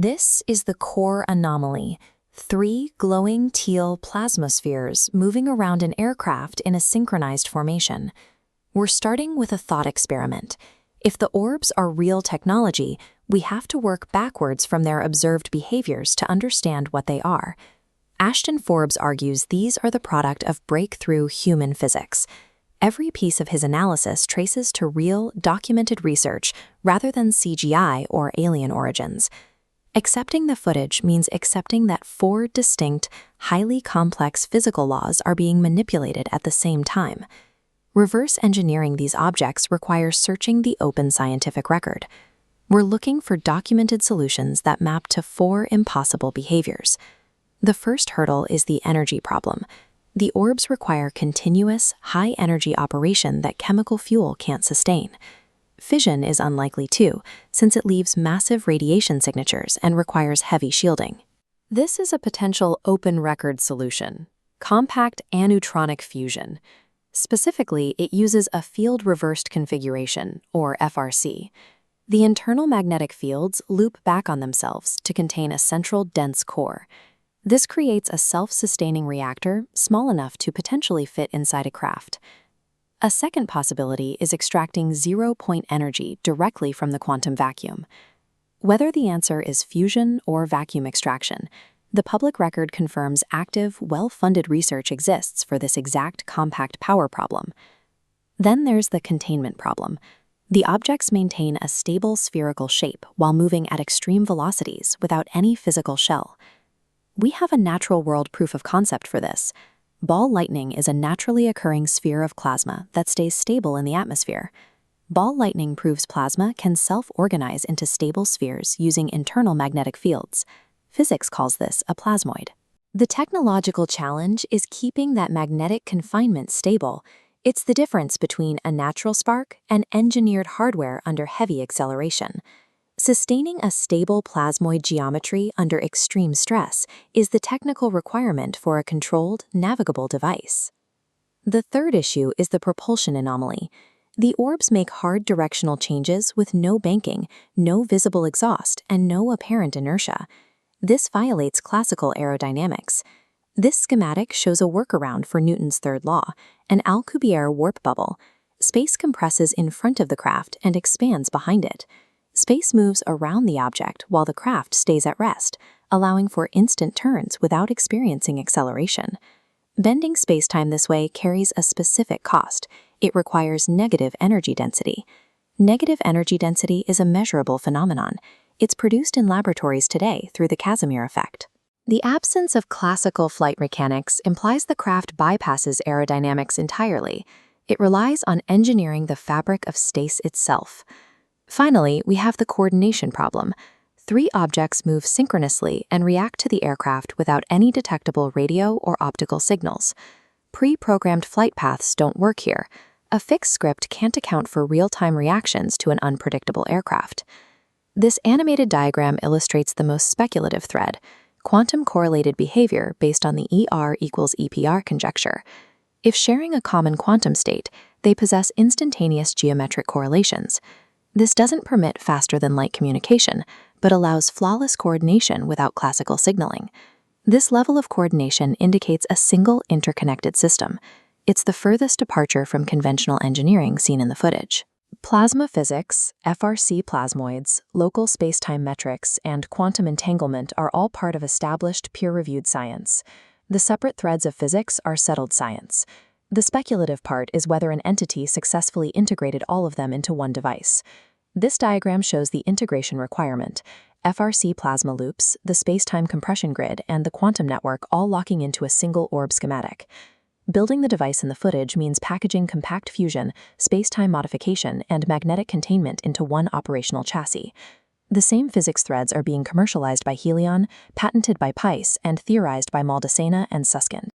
This is the core anomaly, 3 glowing teal plasmospheres moving around an aircraft in a synchronized formation. We're starting with a thought experiment. If the orbs are real technology, we have to work backwards from their observed behaviors to understand what they are. Ashton Forbes argues these are the product of breakthrough human physics. Every piece of his analysis traces to real, documented research rather than CGI or alien origins. Accepting the footage means accepting that 4 distinct, highly complex physical laws are being manipulated at the same time. Reverse engineering these objects requires searching the open scientific record. We're looking for documented solutions that map to 4 impossible behaviors. The first hurdle is the energy problem. The orbs require continuous, high-energy operation that chemical fuel can't sustain. Fission is unlikely too, since it leaves massive radiation signatures and requires heavy shielding. This is a potential open-record solution: compact aneutronic fusion. Specifically, it uses a field-reversed configuration, or FRC. The internal magnetic fields loop back on themselves to contain a central dense core. This creates a self-sustaining reactor small enough to potentially fit inside a craft. A second possibility is extracting zero-point energy directly from the quantum vacuum. Whether the answer is fusion or vacuum extraction, the public record confirms active, well-funded research exists for this exact compact power problem. Then there's the containment problem. The objects maintain a stable spherical shape while moving at extreme velocities without any physical shell. We have a natural world proof of concept for this. Ball lightning is a naturally occurring sphere of plasma that stays stable in the atmosphere. Ball lightning proves plasma can self-organize into stable spheres using internal magnetic fields. Physics calls this a plasmoid. The technological challenge is keeping that magnetic confinement stable. It's the difference between a natural spark and engineered hardware under heavy acceleration. Sustaining a stable plasmoid geometry under extreme stress is the technical requirement for a controlled, navigable device. The third issue is the propulsion anomaly. The orbs make hard directional changes with no banking, no visible exhaust, and no apparent inertia. This violates classical aerodynamics. This schematic shows a workaround for Newton's third law, an Alcubierre warp bubble. Space compresses in front of the craft and expands behind it. Space moves around the object while the craft stays at rest, allowing for instant turns without experiencing acceleration. Bending spacetime this way carries a specific cost. It requires negative energy density. Negative energy density is a measurable phenomenon. It's produced in laboratories today through the Casimir Effect. The absence of classical flight mechanics implies the craft bypasses aerodynamics entirely. It relies on engineering the fabric of space itself. Finally, we have the coordination problem. 3 objects move synchronously and react to the aircraft without any detectable radio or optical signals. Pre-programmed flight paths don't work here. A fixed script can't account for real-time reactions to an unpredictable aircraft. This animated diagram illustrates the most speculative thread: quantum correlated behavior based on the ER equals EPR conjecture. If sharing a common quantum state, they possess instantaneous geometric correlations. This doesn't permit faster-than-light communication, but allows flawless coordination without classical signaling. This level of coordination indicates a single interconnected system. It's the furthest departure from conventional engineering seen in the footage. Plasma physics, FRC plasmoids, local spacetime metrics, and quantum entanglement are all part of established, peer-reviewed science. The separate threads of physics are settled science. The speculative part is whether an entity successfully integrated all of them into one device. This diagram shows the integration requirement: FRC plasma loops, the spacetime compression grid, and the quantum network all locking into a single orb schematic. Building the device in the footage means packaging compact fusion, spacetime modification, and magnetic containment into one operational chassis. The same physics threads are being commercialized by Helion, patented by Pais, and theorized by Maldacena and Susskind.